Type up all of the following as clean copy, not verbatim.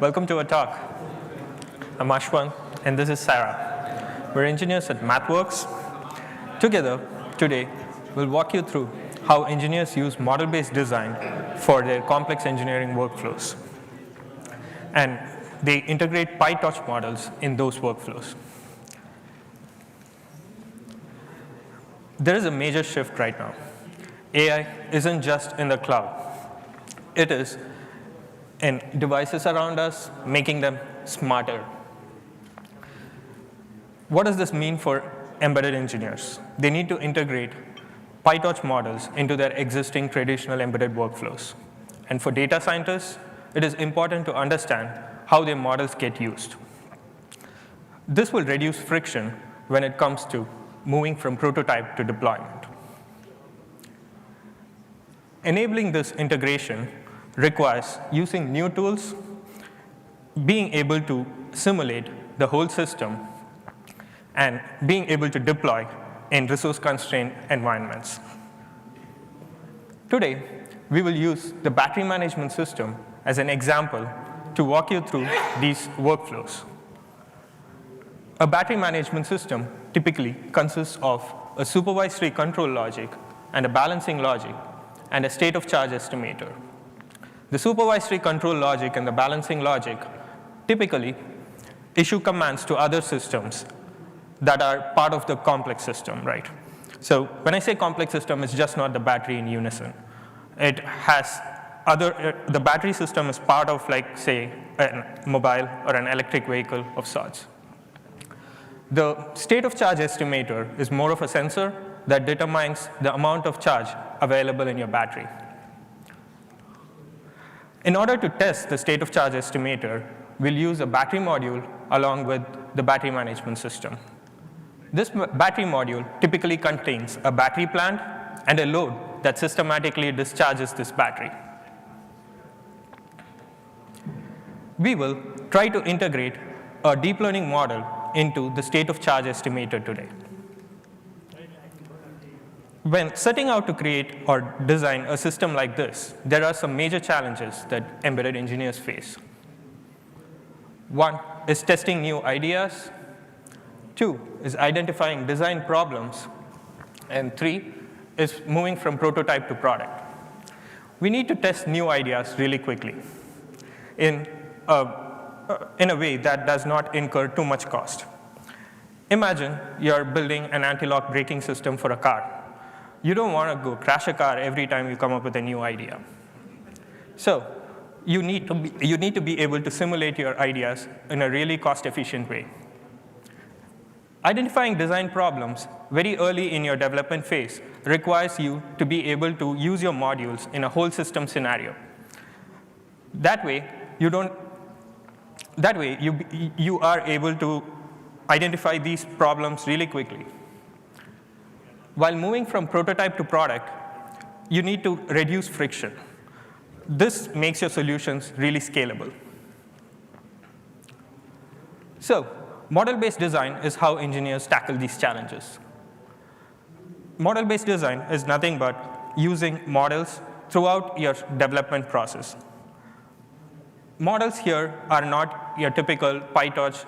Welcome to our talk. I'm Ashvant, and this is Sarah. We're engineers at MathWorks. Together, today, we'll walk you through how engineers use model-based design for their complex engineering workflows. And they integrate PyTorch models in those workflows. There is a major shift right now. AI isn't just in the cloud. It is in devices around us, making them smarter. What does this mean for embedded engineers? They need to integrate PyTorch models into their existing traditional embedded workflows. And for data scientists, it is important to understand how their models get used. This will reduce friction when it comes to moving from prototype to deployment. Enabling this integration requires using new tools, being able to simulate the whole system, and being able to deploy in resource-constrained environments. Today, we will use the battery management system as an example to walk you through these workflows. A battery management system typically consists of a supervisory control logic and a balancing logic and a state of charge estimator. The supervisory control logic and the balancing logic typically issue commands to other systems that are part of the complex system, right? So when I say complex system, it's just not the battery in unison. It has the battery system is part of, like, say, a mobile or an electric vehicle of sorts. The state of charge estimator is more of a sensor that determines the amount of charge available in your battery. In order to test the state of charge estimator, we'll use a battery module along with the battery management system. This battery module typically contains a battery plant and a load that systematically discharges this battery. We will try to integrate a deep learning model into the state of charge estimator today. When setting out to create or design a system like this, there are some major challenges that embedded engineers face. One is testing new ideas. Two is identifying design problems. And three is moving from prototype to product. We need to test new ideas really quickly in a way that does not incur too much cost. Imagine you're building an anti-lock braking system for a car. You don't want to go crash a car every time you come up with a new idea. So you need to be able to simulate your ideas in a really cost-efficient way. Identifying design problems very early in your development phase requires you to be able to use your modules in a whole system scenario. That way, you are able to identify these problems really quickly. While moving from prototype to product, you need to reduce friction. This makes your solutions really scalable. So model-based design is how engineers tackle these challenges. Model-based design is nothing but using models throughout your development process. Models here are not your typical PyTorch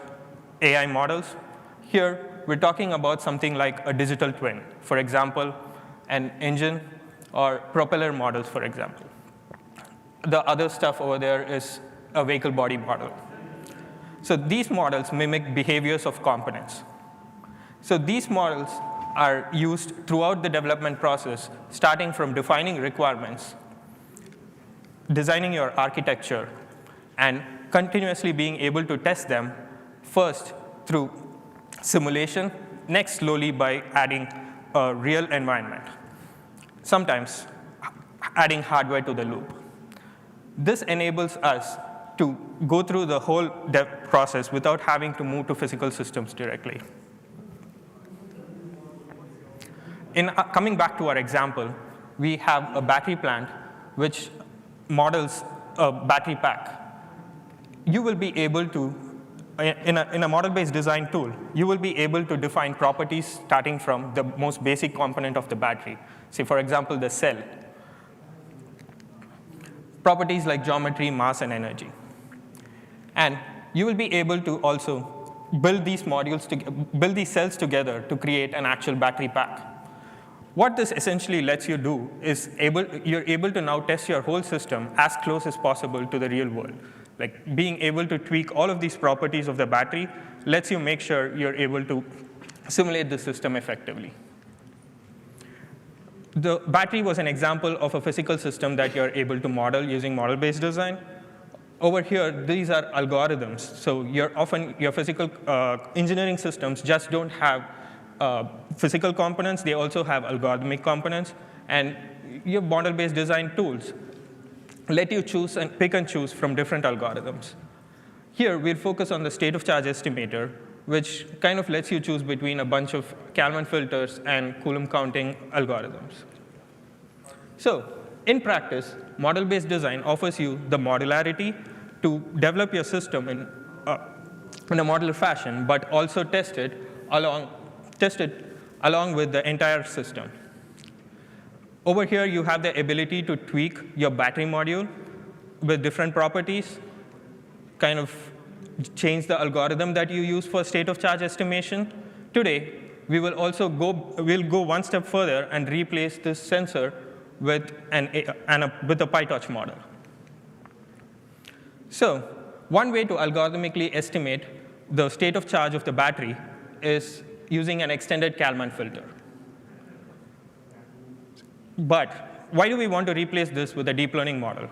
AI models. Here, we're talking about something like a digital twin, for example, an engine or propeller models, for example. The other stuff over there is a vehicle body model. So these models mimic behaviors of components. So these models are used throughout the development process, starting from defining requirements, designing your architecture, and continuously being able to test them, first through simulation, next slowly by adding a real environment, sometimes adding hardware to the loop. This enables us to go through the whole dev process without having to move to physical systems directly. Coming back to our example, we have a battery plant which models a battery pack. You will be able to, in a model-based design tool, you will be able to define properties starting from the most basic component of the battery. Say, for example, the cell. Properties like geometry, mass, and energy. And you will be able to also build these modules, build these cells together to create an actual battery pack. What this essentially lets you do is you're able to now test your whole system as close as possible to the real world. Like being able to tweak all of these properties of the battery lets you make sure you're able to simulate the system effectively. The battery was an example of a physical system that you're able to model using model-based design. Over here, these are algorithms. So your physical engineering systems just don't have physical components. They also have algorithmic components. And your model-based design tools let you choose and pick and choose from different algorithms. Here, we'll focus on the state of charge estimator, which kind of lets you choose between a bunch of Kalman filters and Coulomb counting algorithms. So in practice, model-based design offers you the modularity to develop your system in a modular fashion, but also test it along with the entire system. Over here, you have the ability to tweak your battery module with different properties, kind of change the algorithm that you use for state of charge estimation. Today, we will also go one step further and replace this sensor with a PyTorch model. So one way to algorithmically estimate the state of charge of the battery is using an extended Kalman filter. But why do we want to replace this with a deep learning model?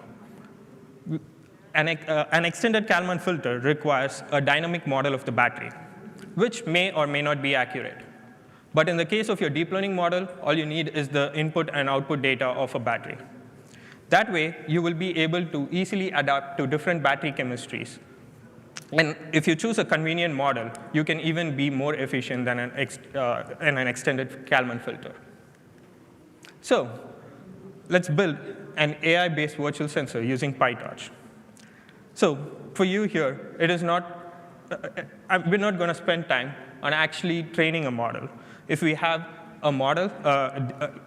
An extended Kalman filter requires a dynamic model of the battery, which may or may not be accurate. But in the case of your deep learning model, all you need is the input and output data of a battery. That way, you will be able to easily adapt to different battery chemistries. And if you choose a convenient model, you can even be more efficient than an extended Kalman filter. So let's build an AI-based virtual sensor using PyTorch. So for you here, we're not going to spend time on actually training a model. If we have a model,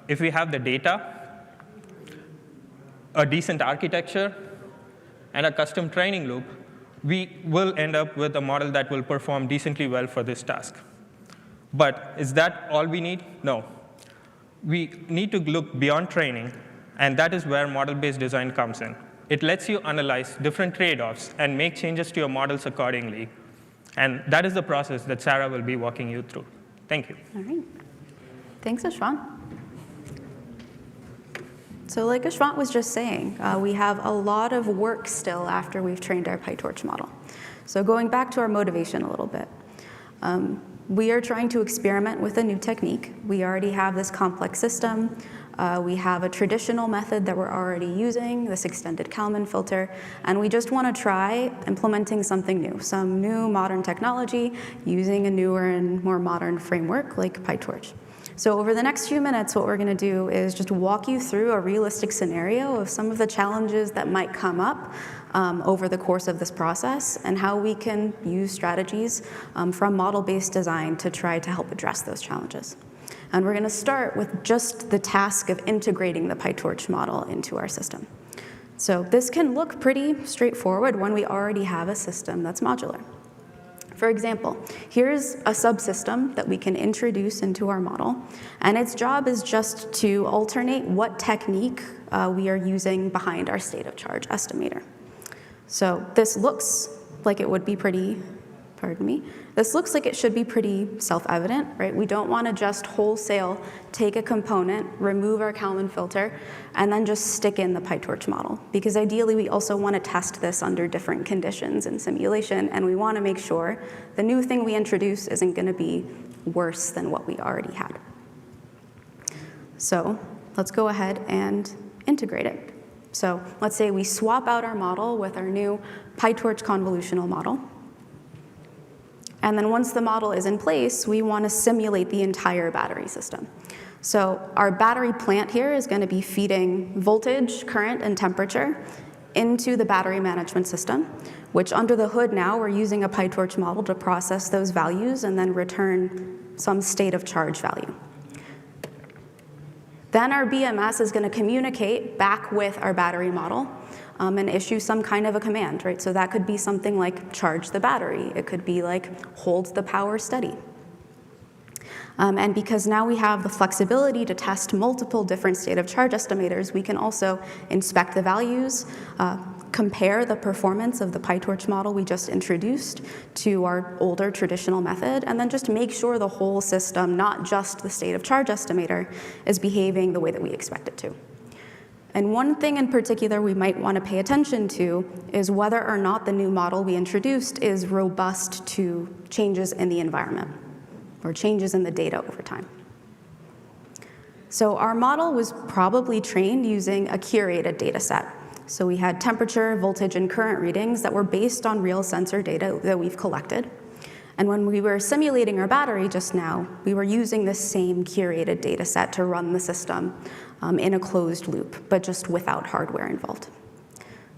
if we have the data, a decent architecture, and a custom training loop, we will end up with a model that will perform decently well for this task. But is that all we need? No. We need to look beyond training, and that is where model-based design comes in. It lets you analyze different trade-offs and make changes to your models accordingly. And that is the process that Sarah will be walking you through. Thank you. All right. Thanks, Ashvant. So like Ashvant was just saying, we have a lot of work still after we've trained our PyTorch model. So going back to our motivation a little bit. We are trying to experiment with a new technique. We already have this complex system. We have a traditional method that we're already using, this extended Kalman filter, and we just want to try implementing something new, some new modern technology using a newer and more modern framework like PyTorch. So over the next few minutes, what we're going to do is just walk you through a realistic scenario of some of the challenges that might come up over the course of this process and how we can use strategies from model-based design to try to help address those challenges. And we're going to start with just the task of integrating the PyTorch model into our system. So this can look pretty straightforward when we already have a system that's modular. For example, here's a subsystem that we can introduce into our model, and its job is just to alternate what technique we are using behind our state of charge estimator. So this looks like it would be pretty, this looks like it should be pretty self-evident, right? We don't want to just wholesale take a component, remove our Kalman filter, and then just stick in the PyTorch model. Because ideally, we also want to test this under different conditions in simulation, and we want to make sure the new thing we introduce isn't going to be worse than what we already had. So let's go ahead and integrate it. So let's say we swap out our model with our new PyTorch convolutional model. And then once the model is in place, we want to simulate the entire battery system. So our battery plant here is going to be feeding voltage, current, and temperature into the battery management system, which under the hood now, we're using a PyTorch model to process those values and then return some state of charge value. Then our BMS is going to communicate back with our battery model and issue some kind of a command, right? So that could be something like charge the battery. It could be like hold the power steady. And because now we have the flexibility to test multiple different state of charge estimators, we can also inspect the values, compare the performance of the PyTorch model we just introduced to our older traditional method, and then just make sure the whole system, not just the state of charge estimator, is behaving the way that we expect it to. And one thing in particular we might want to pay attention to is whether or not the new model we introduced is robust to changes in the environment or changes in the data over time. So our model was probably trained using a curated data set. So we had temperature, voltage, and current readings that were based on real sensor data that we've collected. And when we were simulating our battery just now, we were using the same curated data set to run the system in a closed loop, but just without hardware involved.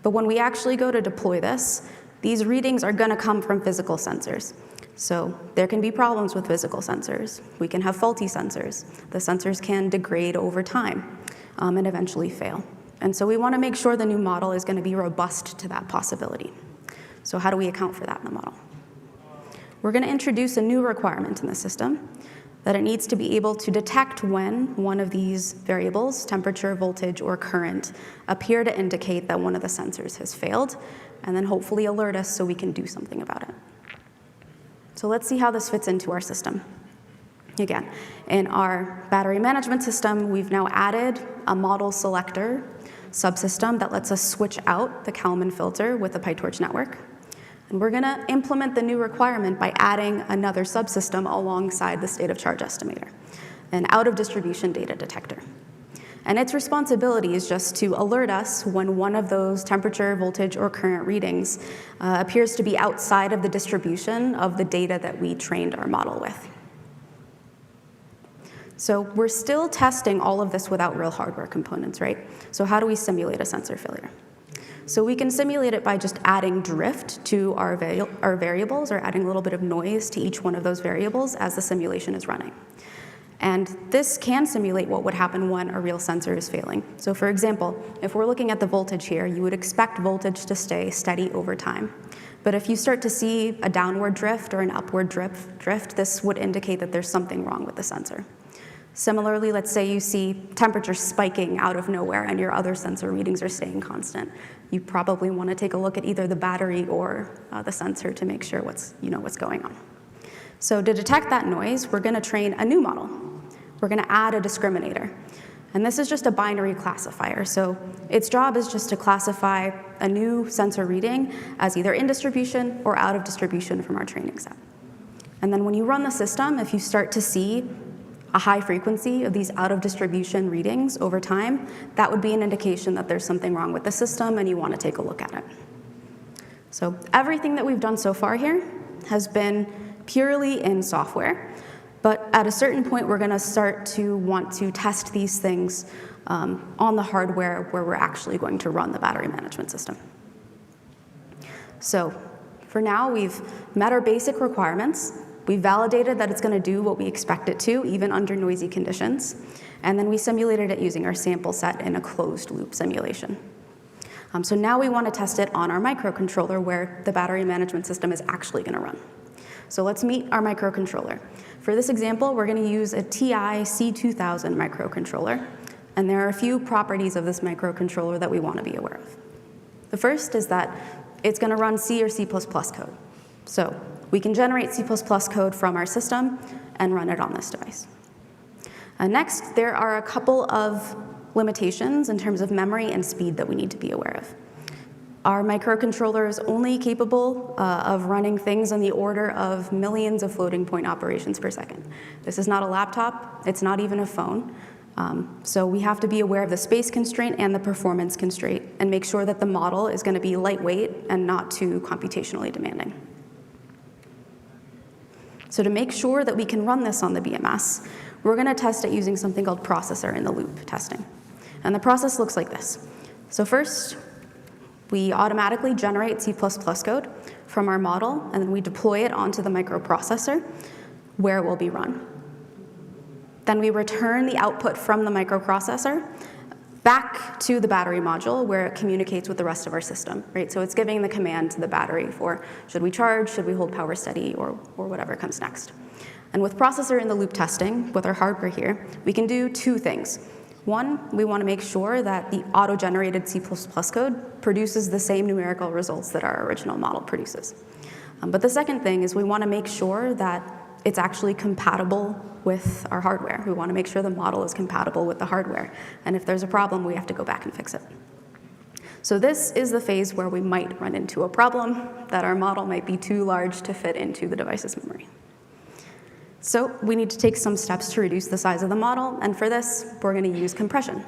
But when we actually go to deploy this, these readings are going to come from physical sensors. So there can be problems with physical sensors. We can have faulty sensors. The sensors can degrade over time and eventually fail. And so we want to make sure the new model is going to be robust to that possibility. So how do we account for that in the model? We're going to introduce a new requirement in the system that it needs to be able to detect when one of these variables, temperature, voltage, or current, appear to indicate that one of the sensors has failed, and then hopefully alert us so we can do something about it. So let's see how this fits into our system. Again, in our battery management system, we've now added a model selector subsystem that lets us switch out the Kalman filter with the PyTorch network. And we're going to implement the new requirement by adding another subsystem alongside the state of charge estimator, an out-of-distribution data detector. And its responsibility is just to alert us when one of those temperature, voltage, or current readings appears to be outside of the distribution of the data that we trained our model with. So we're still testing all of this without real hardware components, right? So how do we simulate a sensor failure? So we can simulate it by just adding drift to our variables, or adding a little bit of noise to each one of those variables as the simulation is running. And this can simulate what would happen when a real sensor is failing. So for example, if we're looking at the voltage here, you would expect voltage to stay steady over time. But if you start to see a downward drift or an upward drift, this would indicate that there's something wrong with the sensor. Similarly, let's say you see temperature spiking out of nowhere and your other sensor readings are staying constant. You probably want to take a look at either the battery or the sensor to make sure what's going on. So to detect that noise, we're going to train a new model. We're going to add a discriminator. And this is just a binary classifier. So its job is just to classify a new sensor reading as either in distribution or out of distribution from our training set. And then when you run the system, if you start to see a high frequency of these out of distribution readings over time, that would be an indication that there's something wrong with the system and you want to take a look at it. So everything that we've done so far here has been purely in software. But at a certain point, we're going to start to want to test these things on the hardware where we're actually going to run the battery management system. So for now, we've met our basic requirements. We've validated that it's going to do what we expect it to, even under noisy conditions. And then we simulated it using our sample set in a closed loop simulation. So now we want to test it on our microcontroller where the battery management system is actually going to run. So let's meet our microcontroller. For this example, we're going to use a TI C2000 microcontroller. And there are a few properties of this microcontroller that we want to be aware of. The first is that it's going to run C or C++ code. So we can generate C++ code from our system and run it on this device. Next, there are a couple of limitations in terms of memory and speed that we need to be aware of. Our microcontroller is only capable of running things on the order of millions of floating point operations per second. This is not a laptop. It's not even a phone. So we have to be aware of the space constraint and the performance constraint and make sure that the model is going to be lightweight and not too computationally demanding. So to make sure that we can run this on the BMS, we're going to test it using something called processor-in-the-loop testing. And the process looks like this. So first, we automatically generate C++ code from our model, and then we deploy it onto the microprocessor where it will be run. Then we return the output from the microprocessor back to the battery module where it communicates with the rest of our system, right? So it's giving the command to the battery for should we charge, should we hold power steady, or whatever comes next. And with processor in the loop testing, with our hardware here, we can do two things. One, we want to make sure that the auto-generated C++ code produces the same numerical results that our original model produces. But the second thing is we want to make sure that it's actually compatible with our hardware. We want to make sure the model is compatible with the hardware. And if there's a problem, we have to go back and fix it. So this is the phase where we might run into a problem that our model might be too large to fit into the device's memory. So we need to take some steps to reduce the size of the model, and for this, we're going to use compression.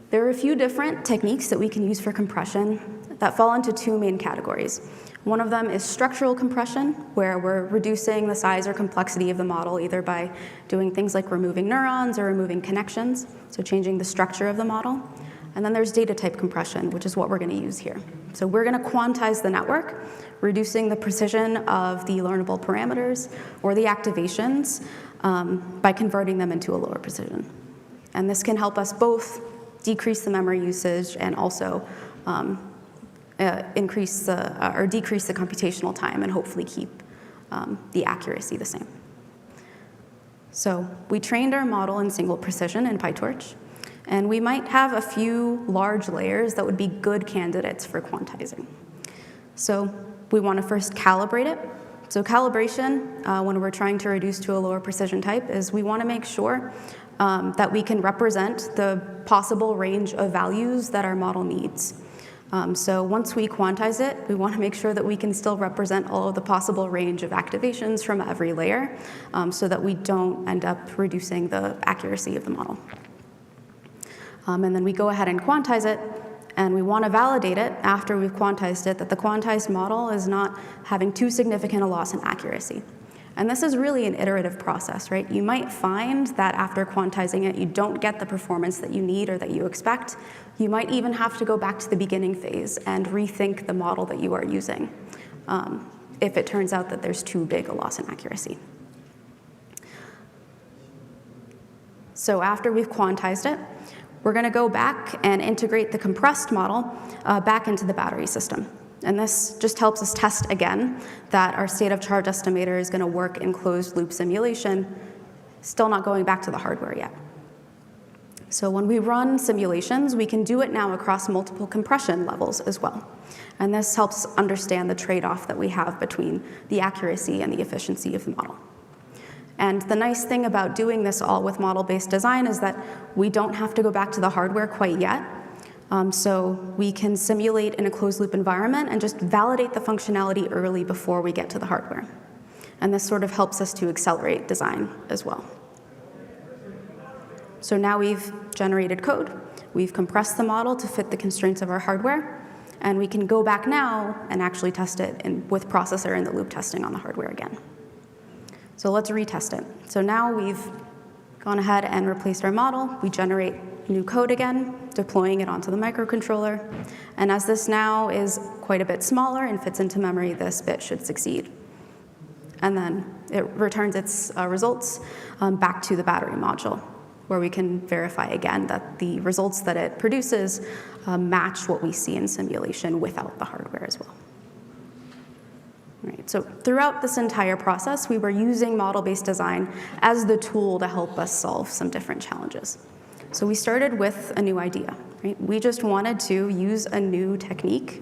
There are a few different techniques that we can use for compression that fall into two main categories. One of them is structural compression, where we're reducing the size or complexity of the model either by doing things like removing neurons or removing connections, so changing the structure of the model. And then there's data type compression, which is what we're going to use here. So we're going to quantize the network, reducing the precision of the learnable parameters or the activations by converting them into a lower precision. And this can help us both decrease the memory usage and also decrease the computational time and hopefully keep the accuracy the same. So we trained our model in single precision in PyTorch. And we might have a few large layers that would be good candidates for quantizing. So we want to first calibrate it. So calibration, when we're trying to reduce to a lower precision type, is we want to make sure that we can represent the possible range of values that our model needs. So once we quantize it, we want to make sure that we can still represent all of the possible range of activations from every layer so that we don't end up reducing the accuracy of the model. And then we go ahead and quantize it, and we want to validate it after we've quantized it that the quantized model is not having too significant a loss in accuracy. And this is really an iterative process, right? You might find that after quantizing it, you don't get the performance that you need or that you expect. You might even have to go back to the beginning phase and rethink the model that you are using if it turns out that there's too big a loss in accuracy. So after we've quantized it, we're going to go back and integrate the compressed model back into the battery system. And this just helps us test again that our state of charge estimator is going to work in closed loop simulation, still not going back to the hardware yet. So when we run simulations, we can do it now across multiple compression levels as well. And this helps us understand the trade-off that we have between the accuracy and the efficiency of the model. And the nice thing about doing this all with model-based design is that we don't have to go back to the hardware quite yet. So we can simulate in a closed-loop environment and just validate the functionality early before we get to the hardware. And this sort of helps us to accelerate design as well. So now we've generated code. We've compressed the model to fit the constraints of our hardware. And we can go back now and actually test it with processor in the loop testing on the hardware again. So let's retest it. So now we've gone ahead and replaced our model. We generate new code again, deploying it onto the microcontroller. And as this now is quite a bit smaller and fits into memory, this bit should succeed. And then it returns its results back to the battery module, where we can verify again that the results that it produces match what we see in simulation without the hardware as well. Right, so throughout this entire process, we were using model-based design as the tool to help us solve some different challenges. So we started with a new idea. Right? We just wanted to use a new technique,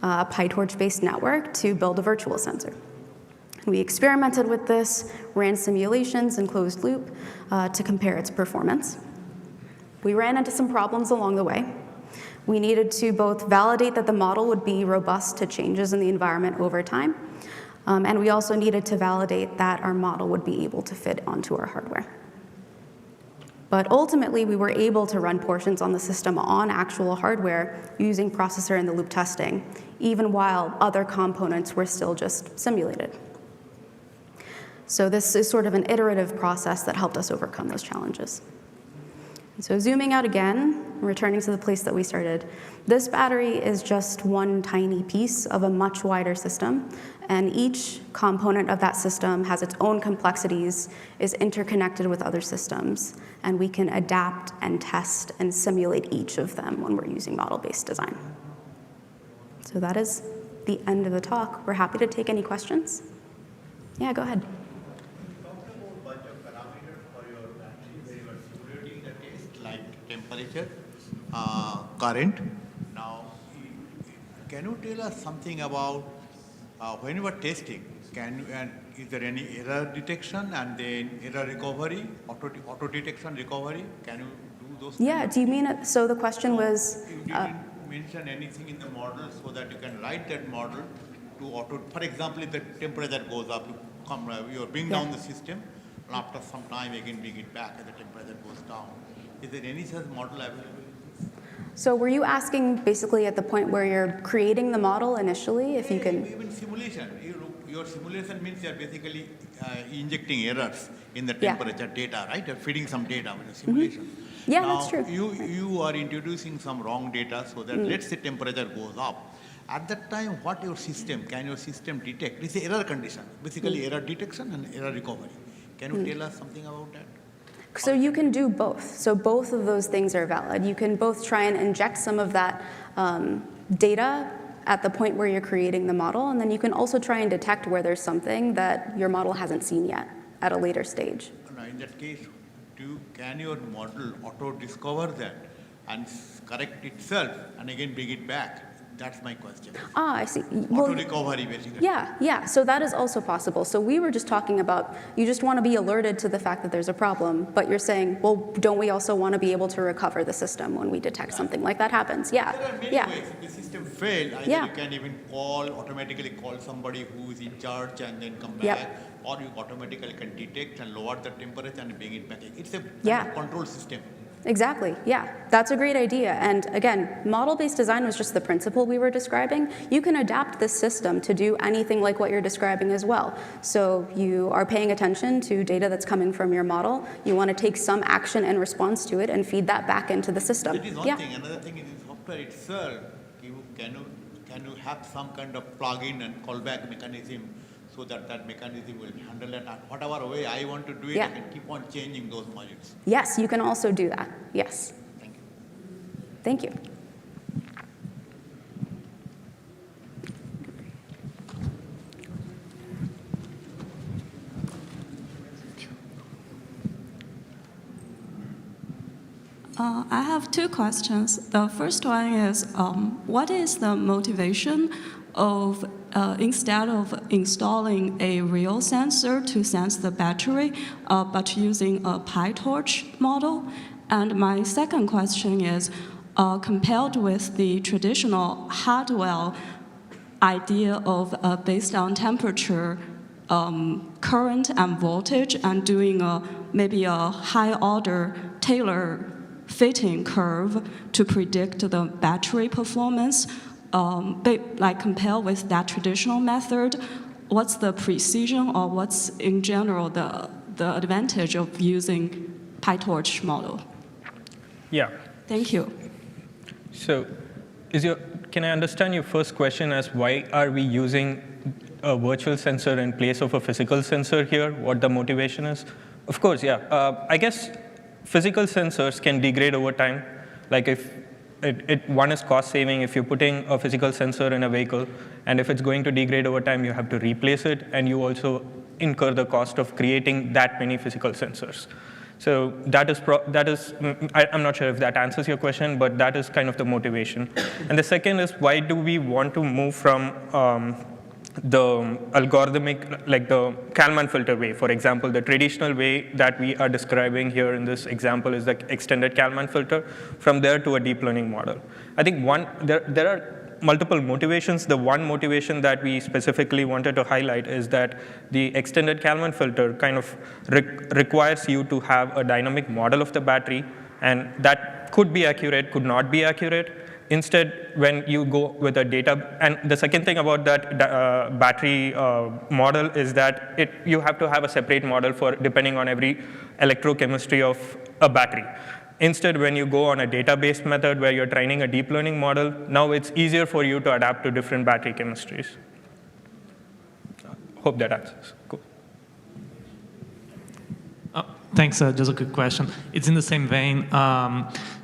a PyTorch-based network, to build a virtual sensor. We experimented with this, ran simulations in closed loop to compare its performance. We ran into some problems along the way. We needed to both validate that the model would be robust to changes in the environment over time, and we also needed to validate that our model would be able to fit onto our hardware. But ultimately, we were able to run portions on the system on actual hardware using processor in the loop testing, even while other components were still just simulated. So this is sort of an iterative process that helped us overcome those challenges. So zooming out again, returning to the place that we started, this battery is just one tiny piece of a much wider system, and each component of that system has its own complexities, is interconnected with other systems, and we can adapt and test and simulate each of them when we're using model-based design. So that is the end of the talk. We're happy to take any questions. Yeah, go ahead. Temperature, current. Now, can you tell us something about when you are testing? Is there any error detection and then error recovery, auto detection recovery? Can you do those? Yeah. things? Do you mean so? The question was. You didn't mention anything in the model so that you can write that model to auto. For example, if the temperature goes up, you bring down the system, and after some time again bring it back, and the temperature goes down. Is there any such model available? So were you asking basically at the point where you're creating the model initially, if you can? Even simulation. Your simulation means you're basically injecting errors in the temperature data, right? You're feeding some data with the simulation. Yeah, now, that's true. You are introducing some wrong data so that let's say temperature goes up. At that time, can your system detect? It's an error condition, basically error detection and error recovery. Can you tell us something about that? So you can do both. So both of those things are valid. You can both try and inject some of that data at the point where you're creating the model, and then you can also try and detect where there's something that your model hasn't seen yet at a later stage. Now, in that case, can your model auto-discover that and correct itself and again bring it back? That's my question. I see. Well, auto-recovery, basically. Yeah. So that is also possible. So we were just talking about, you just want to be alerted to the fact that there's a problem, but you're saying, well, don't we also want to be able to recover the system when we detect something like that happens? Yeah. There are many ways. If the system failed, either you can even automatically call somebody who is in charge and then come back, or you automatically can detect and lower the temperature and bring it back. It's a kind of control system. Exactly, yeah. That's a great idea. And again, model-based design was just the principle we were describing. You can adapt this system to do anything like what you're describing as well. So you are paying attention to data that's coming from your model. You want to take some action in response to it and feed that back into the system. That is one thing. Another thing is the software itself. Can you have some kind of plug-in and callback mechanism so that mechanism will handle it? Whatever way I want to do it, I can keep on changing those modules. Yes, you can also do that. Yes. Thank you. Thank you. I have two questions. The first one is, what is the motivation of instead of installing a real sensor to sense the battery, but using a PyTorch model? And my second question is, compared with the traditional hardware idea of based on temperature, current and voltage, and doing maybe a high-order Taylor fitting curve to predict the battery performance, like compare with that traditional method, what's the precision or what's in general the advantage of using PyTorch model? Yeah. Thank you. So can I understand your first question as why are we using a virtual sensor in place of a physical sensor here, what the motivation is? Of course, yeah. I guess physical sensors can degrade over time. Like if one is cost saving, if you're putting a physical sensor in a vehicle, and if it's going to degrade over time, you have to replace it, and you also incur the cost of creating that many physical sensors. So I'm not sure if that answers your question, but that is kind of the motivation. And the second is, why do we want to move from the algorithmic, like the Kalman filter way? For example, the traditional way that we are describing here in this example is the extended Kalman filter, from there to a deep learning model. I think there are multiple motivations. The one motivation that we specifically wanted to highlight is that the extended Kalman filter kind of requires you to have a dynamic model of the battery, and that could be accurate, could not be accurate. Instead, when you go with a data, and the second thing about that battery model is that you have to have a separate model for depending on every electrochemistry of a battery. Instead, when you go on a database method where you're training a deep learning model, now it's easier for you to adapt to different battery chemistries. Hope that answers. Cool. Thanks. Just a quick question. It's in the same vein.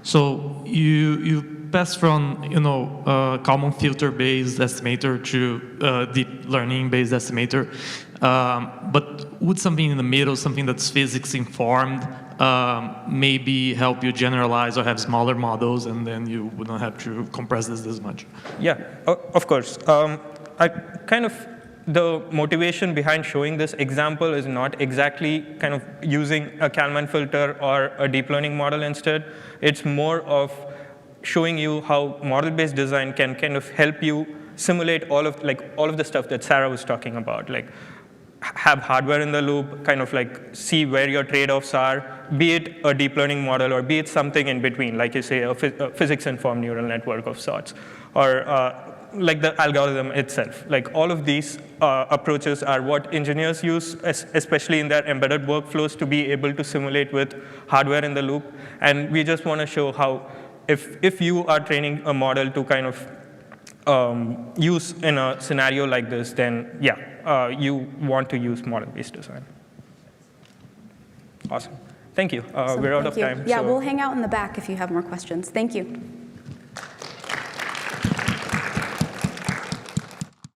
So you pass from common filter-based estimator to deep learning-based estimator, but would something in the middle, something that's physics-informed, maybe help you generalize or have smaller models, and then you wouldn't have to compress this much? Yeah, of course. The motivation behind showing this example is not exactly kind of using a Kalman filter or a deep learning model instead. It's more of showing you how model-based design can kind of help you simulate all of the stuff that Sarah was talking about, like have hardware in the loop, kind of like see where your trade-offs are, be it a deep learning model or be it something in between, like you say, a physics-informed neural network of sorts, or like the algorithm itself. Like all of these approaches are what engineers use, especially in their embedded workflows, to be able to simulate with hardware in the loop. And we just want to show how if you are training a model to kind of use in a scenario like this, then yeah, you want to use model-based design. Awesome. Thank you. We're out of time. Yeah, so. we'll hang out in the back if you have more questions. Thank you.